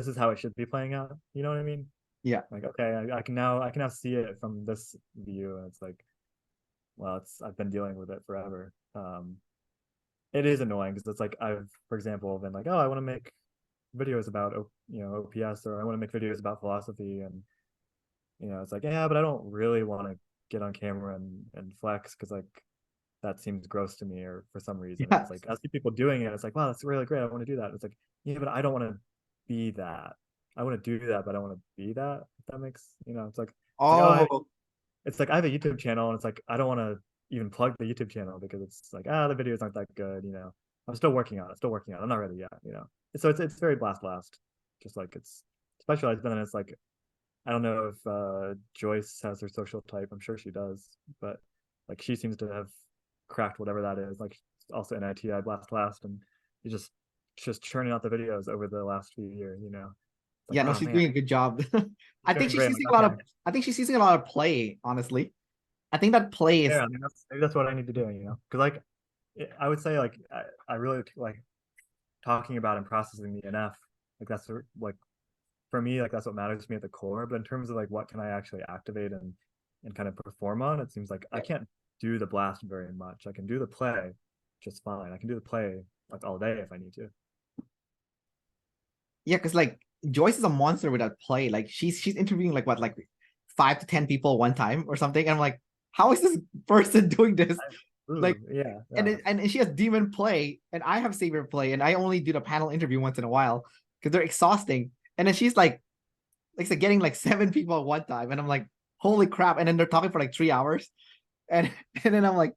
is how it should be playing out. You know what I mean? Yeah. Like, okay, I can now see it from this view, and it's like, well, it's I've been dealing with it forever. It is annoying because it's like I've, for example, been like, oh, I want to make videos about OPS, or I want to make videos about philosophy, and it's like, yeah, but I don't really want to get on camera and flex because like that seems gross to me, or for some reason. And Yeah. it's like I see people doing it. It's like, wow, that's really great. I want to do that. It's like, yeah, but I don't want to be that. I want to do that, but I want to be that. If that makes, it's like, oh, Oh, it's like I have a YouTube channel, and it's like I don't want to even plug the YouTube channel because it's like, the videos aren't that good. I'm still working on it. Still working on it. I'm not ready yet. So it's very blast, just like it's specialized. But then it's like I don't know if Joyce has her social type. I'm sure she does, but Like she seems to have cracked whatever that is. Like also NITI Blast Last, and you just churning out the videos over the last few years. You know, like Yeah, no, oh she's man, doing a good job. she's I think doing she's great. I'm using a like lot okay, of I think she's using a lot of play, honestly. I think that play is yeah, I mean maybe that's what I need to do. You know, because like I would say like I really like talking about and processing the NF. Like that's like for me, like that's what matters to me at the core. But in terms of like what can I actually activate and kind of perform on, it seems like I can't do the blast very much. I can do the play just fine. I can do the play like all day if I need to. yeah, because like Joyce is a monster without play. Like she's interviewing like what, like 5 to 10 people one time or something. And I'm like, how is this person doing this? Like, Yeah, and yeah. and she has demon play, and I have savior play, and I only do the panel interview once in a while because they're exhausting. And then she's like I said, getting like 7 people at one time, and I'm like, holy crap! And then they're talking for like 3 hours, and and then I'm like,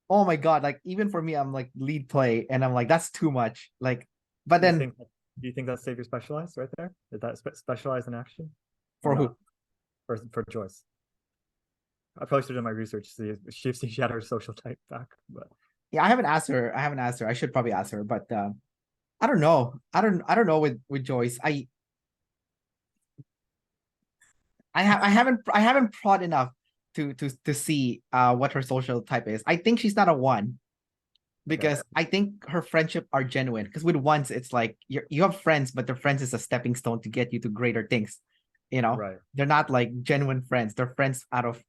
oh my god! Like even for me, I'm like lead play, and I'm like, that's too much. Like, but You then think do you think that's Savior specialized right there? Is that specialized in action or for who? not? For Joyce. I probably should have done my research to see if she had her social type back, but Yeah, I haven't asked her. I haven't asked her. I should probably ask her, but I don't know. I don't know with Joyce. I haven't prod enough to see what her social type is. I think she's not a one okay, because I think her friendship are genuine. Because with ones, it's like you have friends, but the friends is a stepping stone to get you to greater things. You know, right. they're not like genuine friends. They're friends out of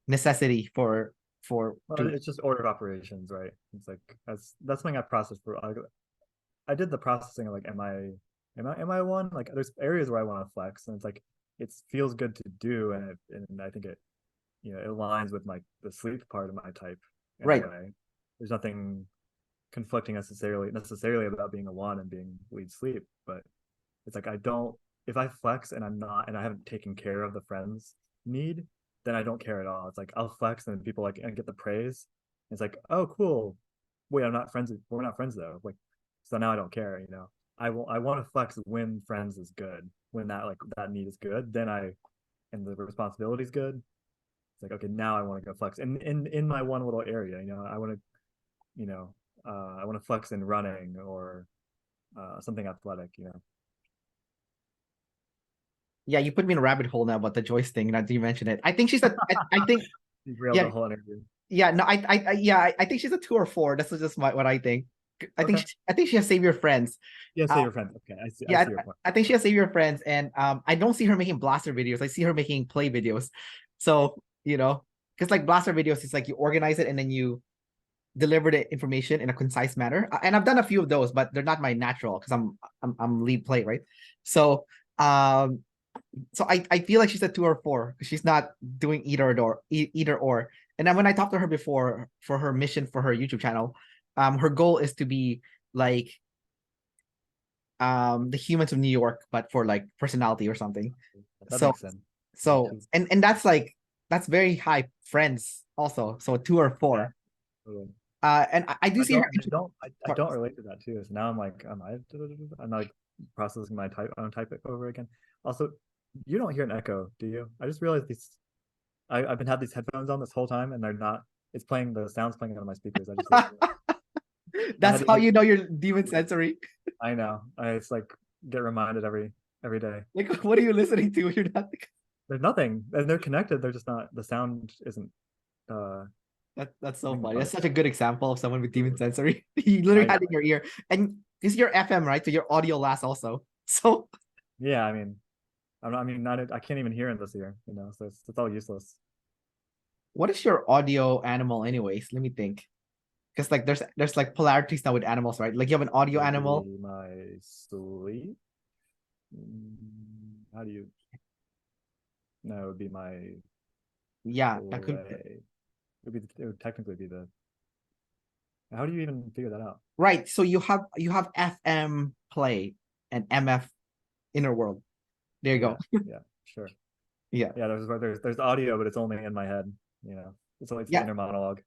necessity for Well, to it's just order of operations, right? It's like that's something I processed for. I did the processing of like, am I one? Like, there's areas where I want to flex, and it's like it feels good to do, and I think it it aligns with the sleep part of my type in a right. way. There's nothing conflicting necessarily about being a one and being lead sleep, but it's like I don't if I flex and I'm not and I haven't taken care of the friends need, then I don't care at all. It's like I'll flex and people like and get the praise. It's like, oh cool. Wait, I'm not friends. We're not friends though. Like so now I don't care, you know. I want to flex when friends is good. When that need is good, then I and the responsibility is good. It's like okay, now I want to go flex. And in my one little area, I want to, I want to flex in running or something athletic, Yeah, you put me in a rabbit hole now about the Joyce thing. Now that you mention it, I think she's a. I think derailed yeah, the whole interview. yeah. No, yeah, I think she's a 2 or 4. That's just what I think. Okay. I think she has savior friends. Yeah, say Uh, your friends. Okay, I yeah, see your point. I think she has savior friends, and I don't see her making blaster videos. I see her making play videos. So because like blaster videos, it's like you organize it and then you deliver the information in a concise manner. And I've done a few of those, but they're not my natural because I'm lead play, right? So um so I feel like she's a 2 or 4 because she's not doing either or. And then when I talked to her before for her mission for her YouTube channel, her goal is to be like the Humans of New York, but for like personality or something. That So makes sense. Yeah, so and that's very high friends also. So 2 or 4. totally. And I do see her. I don't relate to that too. So now I'm like, I'm like processing my type, I don't type it over again. Also, you don't hear an echo, do you? I just realized I've been had these headphones on this whole time, and they're not. It's playing the sounds playing out of my speakers. I just I That's had how like you know you're demon sensory. I know. It's like get reminded every day. Like, what are you listening to? You're not. There's nothing, and they're connected. They're just not. The sound isn't uh That's so coming funny. from That's it. such a good example of someone with demon sensory. You literally I had know. it in your ear, and because you're FM, right? So your audio lasts also. So Yeah, I mean, I mean, not. I can't even hear in this ear. So it's all useless. what is your audio animal, anyways? Let me think. Because like there's like polarities now with animals, right? Like you have an audio Would animal. be my sleep. How do you? No, it would be my Yeah, that could play. It would technically be the. How do you even figure that out? right. So you have FM play and MF inner world. There you Yeah, go. yeah, sure. Yeah. Yeah, there's audio, but it's only in my head. It's the Yeah. inner monologue.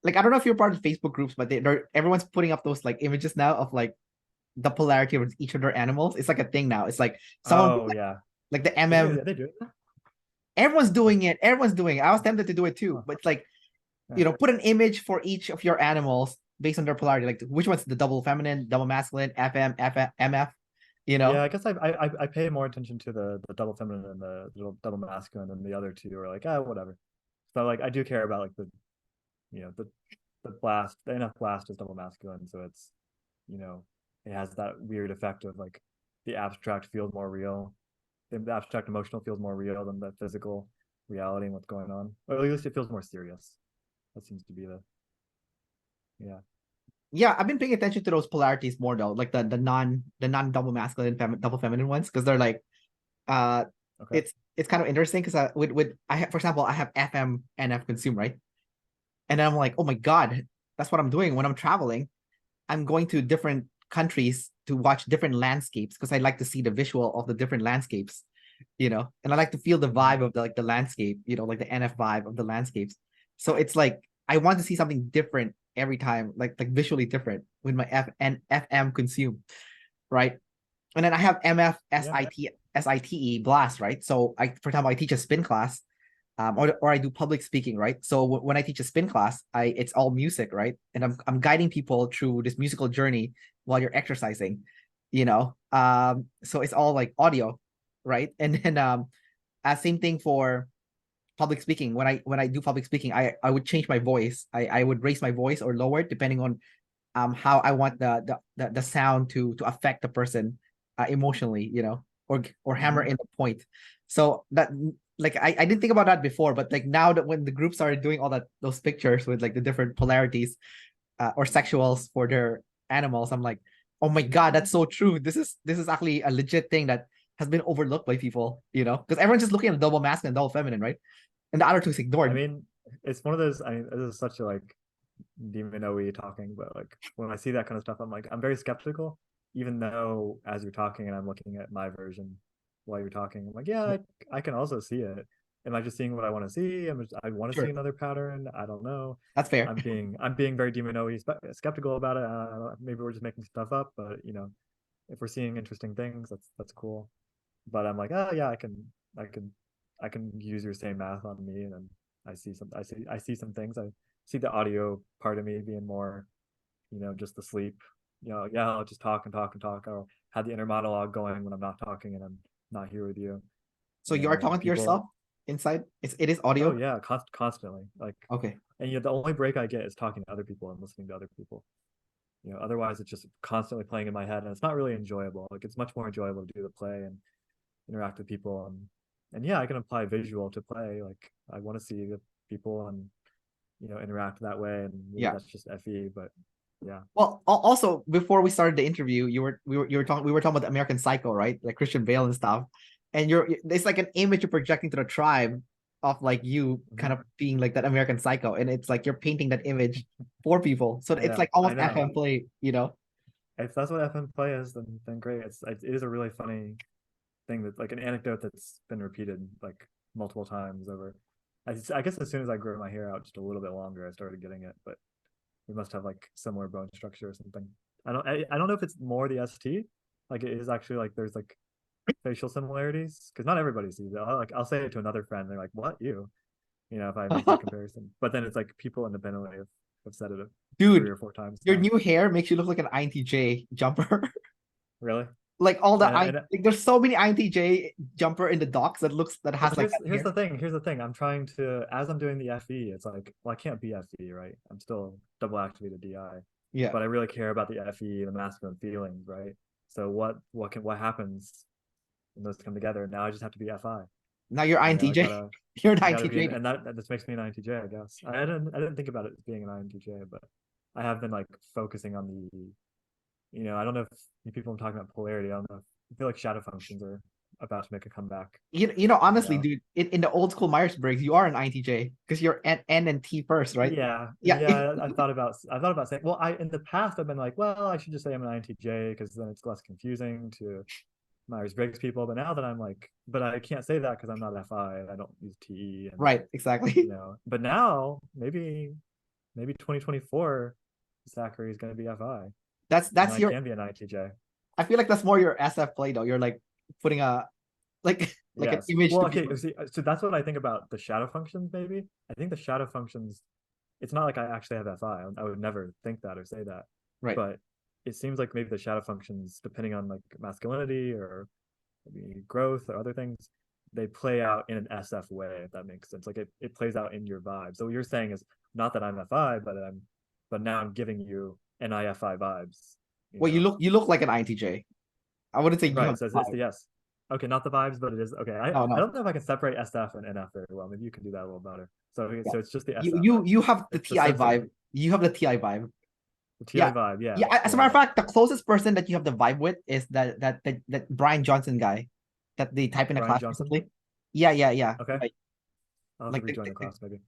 Like I don't know if you're part of Facebook groups, but they're everyone's putting up those like images now of like the polarity of each of their animals. It's like a thing now. It's like someone Oh yeah, like the they do MM. it. They do it. Everyone's doing it. Everyone's doing it. I was tempted to do it too, Huh. but it's like put an image for each of your animals based on their polarity, like which one's the double feminine, double masculine, FM, MF, Yeah, I guess I pay more attention to the double feminine and the double masculine than the other two are like, whatever. So like I do care about like the blast, the NF blast is double masculine, so it's it has that weird effect of like the abstract feels more real. The abstract emotional feels more real than the physical reality and what's going on. Or at least it feels more serious. That seems to be yeah. Yeah, I've been paying attention to those polarities more though, like the non double masculine, double feminine ones, because they're like uh Okay. it's kind of interesting because with I have, for example, I have FM and F consume, right? And then I'm like, oh my God, that's what I'm doing when I'm traveling. I'm going to different countries to watch different landscapes because I like to see the visual of the different landscapes, and I like to feel the vibe of the landscape, like the NF vibe of the landscapes. So it's like I want to see something different every time, like visually different with my F and FM consume, right? And then I have MF Yeah. SITE blast, right? So for example, I teach a spin class, or I do public speaking, right? So when I teach a spin class, it's all music, right? And I'm guiding people through this musical journey while you're exercising, so it's all like audio, right? And then same thing for public speaking. When I do public speaking, I would change my voice. I would raise my voice or lower it depending on how I want the sound to affect the person emotionally, or hammer in the point. So that, like, I didn't think about that before, but like now that when the group started doing all those pictures with like the different polarities or sexuals for their animals, I'm like, oh my God, that's so true. This is actually a legit thing that has been overlooked by people, because everyone's just looking at the double masculine and double feminine, right? And the other two is I ignored. mean, it's one of those. I mean, this is such a like demon talking, but like when I see that kind of stuff, I'm like, I'm very skeptical, even though as you're talking and I'm looking at my version while you're talking, I'm like, yeah, I can also see it. Am I just seeing what I want to see? I want to see Sure, another pattern. I don't know. that's fair. I'm being very demon skeptical about it. Maybe we're just making stuff up, but if we're seeing interesting things, that's cool. But I'm like, oh yeah, I can I can use your same math on me, and then I see some things. I see the audio part of me being more, just the sleep. Yeah, I'll just talk and talk and talk. I'll have the inner monologue going when I'm not talking and I'm not here with you. So you are And talking to yourself people, inside. It is oh audio. yeah, constantly. Like, Okay. and the only break I get is talking to other people and listening to other people. Otherwise it's just constantly playing in my head, and it's not really enjoyable. Like, it's much more enjoyable to do the play and interact with people, and yeah, I can apply visual to play. Like, I want to see the people and interact that way, and maybe Yeah. that's just FE, but yeah. Well, also before we started the interview, we were talking about the American Psycho, right? Like Christian Bale and stuff. And it's like an image you're projecting to the tribe of like you kind of Mm-hmm. being like that American Psycho, and it's like you're painting that image for people. So it's Yeah, like I almost know. FM play. If that's what FM play is, then great. It is a really funny thing, that like an anecdote that's been repeated like multiple times over. I guess as soon as I grew my hair out just a little bit longer, I started getting it, but we must have like similar bone structure or something. I don't know if it's more the ST, like it is actually like there's like facial similarities, because not everybody sees it. I'll say it to another friend, they're like, "What, you?" If I make that comparison. But then it's like people independently have said it 3 Dude, or 4 times your now. new hair makes you look like an INTJ jumper. Really? Like all the I And like there's so many INTJ jumper in the docs that well, has like that here's hair. the thing. Here's the thing. I'm trying to, as I'm doing the FE, it's like, well, I can't be FE, right? I'm still double activated DI, Yeah. but I really care about the FE, the masculine feelings, right? So what happens when those come together? Now I just have to be FI. Now you're I INTJ. gotta You're an I gotta be, INTJ. and that just makes me an INTJ, I guess. I didn't think about it as being an INTJ, but I have been like focusing on I don't know if people are talking about polarity. I don't know. I feel like shadow functions are about to make a comeback. Honestly, dude, in the old school Myers-Briggs, you are an INTJ because you're N and T first, right? Yeah, Yeah. yeah. I thought about saying. Well, in the past I've been like, well, I should just say I'm an INTJ because then it's less confusing to Myers-Briggs people. But now that I'm like, but I can't say that because I'm not FI. I don't use TE, and Right, exactly. But now maybe 2024, Zachary is going to be FI, That's and that's I your can be an INTJ. I feel like that's more your SF play though. You're like putting a like like an Yes. image Well, to okay. people. See, so that's what I think about the shadow functions. Maybe I think the shadow functions it's not like I actually have FI. I would never think that or say that. Right. But it seems like maybe the shadow functions, depending on like masculinity or maybe growth or other things, they play out in an SF way, if that makes sense. Like it plays out in your vibe. So what you're saying is not that I'm FI, but now I'm giving you NIFI vibes. Well, you look like an INTJ. I wouldn't say you Right. have So the it's the yes. Okay, not the vibes, but it is okay. no, I no. don't know if I can separate SF and NF very well. Maybe you can do that a little better. So Yeah. so it's just the You SF. you you have the It's the TI sense of vibe. You have the TI vibe. the TI Yeah. vibe. Yeah. Yeah. As a matter of fact, the closest person that you have the vibe with is that Brian Johnson guy that they type in a Brian class Johnson. recently. Yeah. Okay. Like I'll have to like rejoin the class maybe.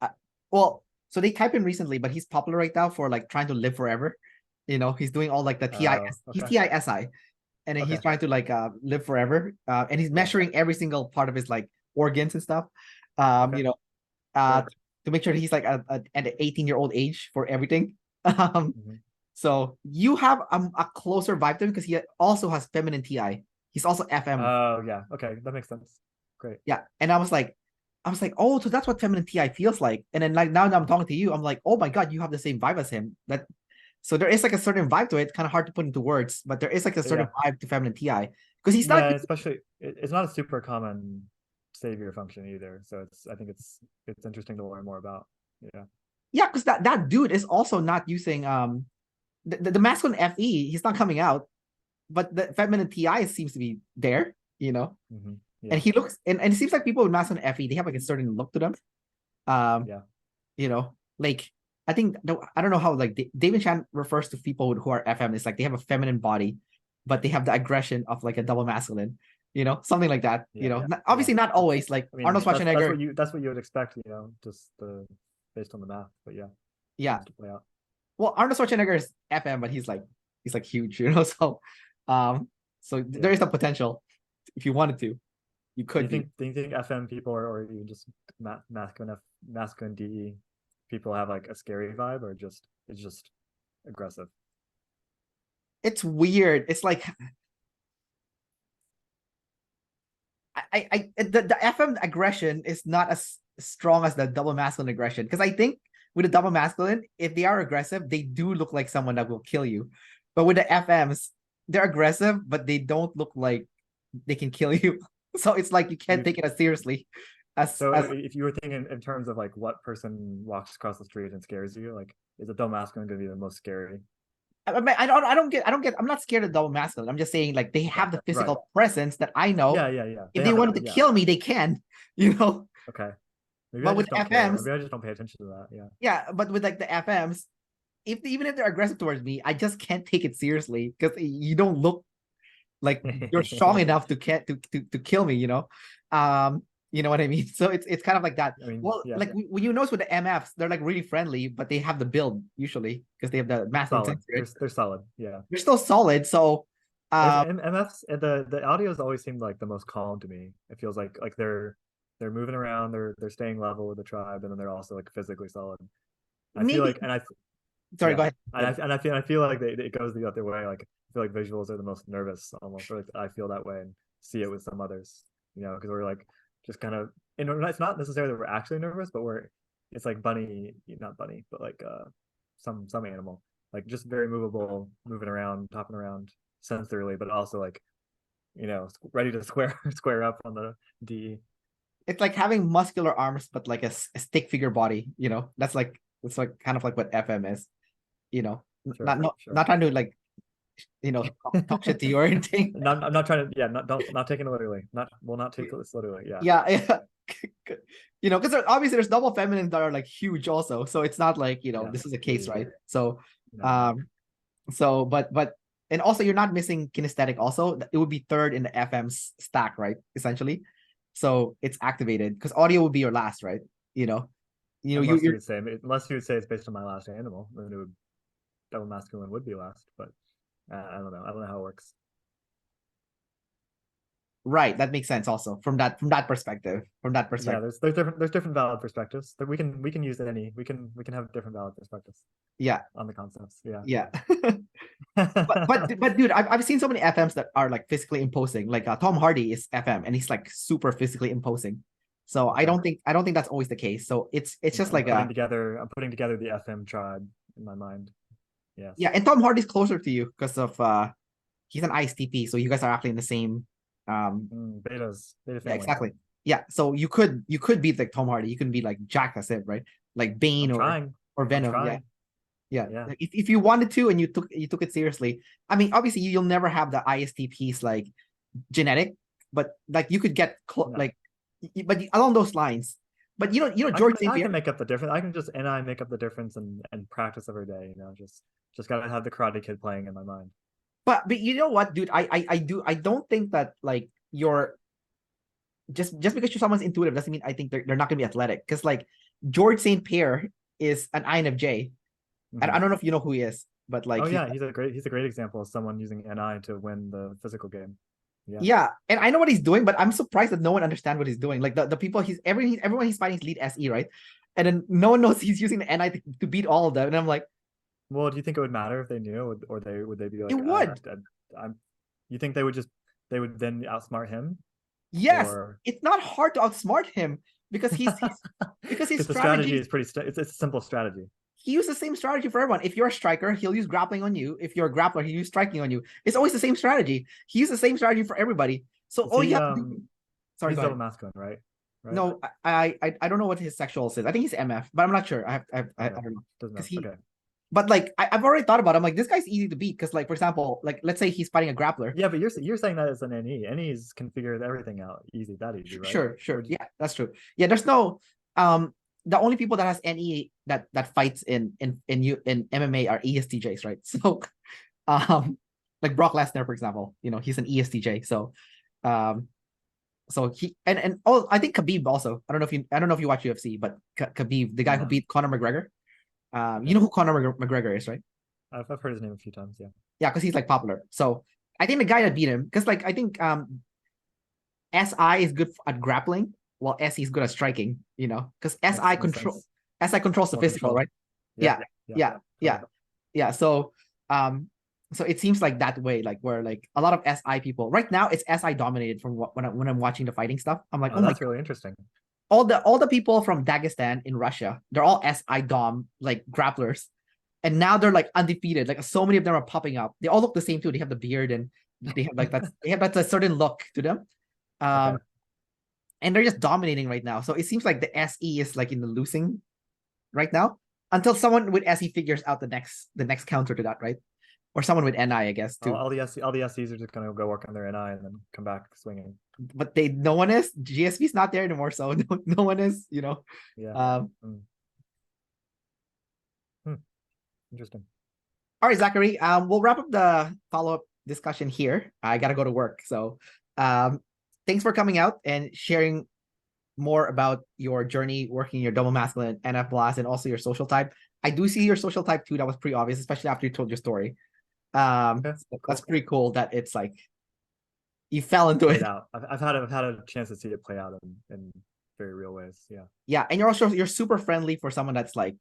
uh, well, so they type in recently, but he's popular right now for like trying to live forever. He's doing all like the TIS. He's Okay. TISI, and then he's Okay. trying to like live forever. And he's Yeah. measuring every single part of his like organs and stuff. Okay. Uh, Great. to make sure that he's like at an 18-year-old age for everything. Um, Mhm. so you have a closer vibe to him because he also has feminine TI. He's also FM. Oh yeah. Okay, that makes sense. Great. Yeah, and I was like, oh, so that's what feminine TI feels like. And then like now that I'm talking to you, I'm like, oh my god, you have the same vibe as him. So there is like a certain vibe to it. It's kind of hard to put into words, but there is like a certain Yeah. vibe to feminine TI because he's not. Yeah. Especially it's not a super common savior function either. So I think it's interesting to learn more about. Yeah. Yeah, because that dude is also not using the masculine FE. He's not coming out, but the feminine TI seems to be there. Mm-hmm. And Yeah. he looks and it seems like people with masculine FE they have like a certain look to them. Um, Yeah. like I think I don't know how like David Chan refers to people who are FM. It's like they have a feminine body, but they have the aggression of like a double masculine. Something like that. Yeah. Obviously not always. Like I mean, Arnold Schwarzenegger. that's what you would expect, just based on the math. But yeah, Yeah. seems to play out. Well, Arnold Schwarzenegger is FM, but he's like huge. So there Yeah. is the potential if you wanted to, you could be. Do you think FM people or even just masculine DE people have like a scary vibe, or it's just aggressive? It's weird. It's like the FM aggression is not as strong as the double masculine aggression because I think with the double masculine, if they are aggressive, they do look like someone that will kill you. But with the FMs, they're aggressive, but they don't look like they can kill you. So it's like you can't take it as seriously So as if you were thinking in terms of like what person walks across the street and scares you, like is a double masculine going to be the most scary? I mean, I don't get. I'm not scared of double masculine. I'm just saying, like, they have the physical Right. presence that I know. Yeah. If they wanted to kill me, they can. You know. Okay. Maybe But I with just don't care. FMs, Maybe I just don't pay attention to that. Yeah. yeah. But with like the FMs, even if they're aggressive towards me, I just can't take it seriously because you don't look like you're strong enough to to kill me. You know what I mean? So it's kind of like that. I mean, Well, yeah, like when you notice with the MFs, they're like really friendly, but they have the build usually because they have the masculine solid. sensor. They're solid. Yeah. They're still solid. So MFs and the audios always seem like the most calm to me. It feels like they're moving around, they're staying level with the tribe, and then they're also like physically solid. I feel like, and I sorry, yeah, go ahead. and I feel like it goes the other way. Like I feel like visuals are the most nervous almost, or like I feel that way and see it with some others, because we're like just kind of, and it's not necessarily that we're actually nervous, but it's like bunny, not bunny, but like some animal, like just very movable, moving around, hopping around sensorily, but also like ready to square up on the D. It's like having muscular arms, but like a stick figure body. That's like kind of like what FM is. Sure. Not trying to like talk shit to you or anything. I'm not trying to, yeah, not taking it literally. We'll not take this literally. Yeah. Yeah. Because obviously there's double feminines that are like huge also. So it's not like, this is a case, right? So, No. but and also you're not missing kinesthetic also. It would be third in the FM's stack, right? Essentially. So it's activated because audio would be your last, right? Unless you would say it's based on my last animal, then it would double masculine would be last, but I don't know. I don't know how it works. Right, that makes sense also from that perspective. Yeah, there's different valid perspectives that we can use any. We can have different valid perspectives. Yeah. On the concepts. Yeah. Yeah. but dude, I've seen so many FMs that are like physically imposing. Like Tom Hardy is FM and he's like super physically imposing. So Okay. I don't think that's always the case. So it's just like I'm putting together the FM tribe in my mind. Yes. yeah, and Tom Hardy's closer to you because of he's an ISTP, so you guys are actually in the same Beta yeah, family. exactly. Yeah, so you could be like Tom Hardy, you can be like Jack, I said, right? Like Bane I'm trying. or I'm Venom. Yeah. trying. Yeah. Yeah. Like if you wanted to and you took it seriously. I mean, obviously you'll never have the ISTPs like genetic, but like you could get No. like but along those lines. But you know George St. I can Pierre. make up the difference. I can just and I make up the difference and practice every day. Just gotta have the Karate Kid playing in my mind. But you know what, dude? I don't think that like you're just because you're someone's intuitive doesn't mean I think they're not gonna be athletic. Because like George St. Pierre is an INFJ. I don't know if you know who he is, but like Oh yeah, he's a great example of someone using NI to win the physical game. Yeah. yeah, and I know what he's doing, but I'm surprised that no one understands what he's doing. Like the people everyone he's fighting is lead SE, right? And then no one knows he's using the NI to beat all of them. And I'm like, Well, do you think it would matter if they knew, or would they be it like, would. I'm? You think they would then outsmart him, Yes, or it's not hard to outsmart him because because his because the strategy strategy is it's a simple strategy. he uses the same strategy for everyone. If you're a striker, he'll use grappling on you. If you're a grappler, he'll use striking on you. It's always the same strategy. He uses the same strategy for everybody. So Is all you he have to do. Sorry, he's go double ahead. masculine, right? Right. No, I don't know what his sexual says. I think he's MF, but I'm not sure. I Okay. don't know Doesn't because matter. he. Okay. But like I've already thought about it. I'm like this guy's easy to beat because like for example like let's say he's fighting a grappler. Yeah, but you're saying that as an NE. NEs can figure everything out that easy, right? Sure, yeah, that's true. Yeah, there's no um the only people that has NE that fights in MMA are ESTJs, right? So like Brock Lesnar, for example, he's an ESTJ. Um so he and oh I think Khabib also. I don't know if you watch UFC, but Khabib, the guy who No. beat Conor McGregor. You Okay. know who Conor McGregor is, right? I've heard his name a few times. Yeah. Yeah, because he's like popular. So I think the guy that beat him, because like I think SI is good at grappling, while SE is good at striking. Because Makes sense. SI controls the More physical, control. right? Yeah. Yeah, Yeah. yeah, yeah, Totally. yeah. So it seems like that way, like where like a lot of SI people right now it's SI dominated from when I'm watching the fighting stuff. I'm like, Oh, oh my that's god, really interesting. all the people from Dagestan in Russia, they're all SI dom like grapplers, and now they're like undefeated. Like so many of them are popping up. They all look the same too. They have the beard and they have like that a certain look to them. Okay. Um, and they're just dominating right now. So it seems like the SE is like in the losing right now until someone with SE figures out the next counter to that, right? Or someone with NI, I guess, too. All the SEs are just gonna go work on their NI and then come back swinging. But no one is. GSV's not there anymore, so no one is. Yeah. Mm. Hmm. Interesting. All right, Zachary. We'll wrap up the follow up discussion here. I gotta go to work, so thanks for coming out and sharing more about your journey working your double masculine NF blast and also your social type. I do see your social type too. That was pretty obvious, especially after you told your story. Okay. So that's Cool. pretty cool that it's like you fell into Played it. out. I've had a chance to see it play out in very real ways. Yeah. Yeah, and you're super friendly for someone that's like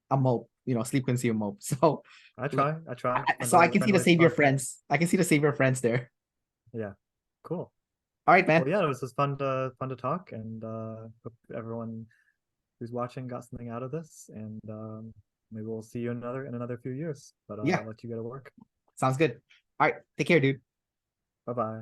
a mope, sleep consume mope. So I like, try. I try. so I can see the Friendly savior fun. friends. I can see the savior friends there. Yeah. Cool. All right, man. Well, yeah, it was just fun to talk, and hope everyone who's watching got something out of this. And maybe we'll see you in another few years. But Yeah, I'll let you go to work. sounds good. All right, take care, dude. Bye bye.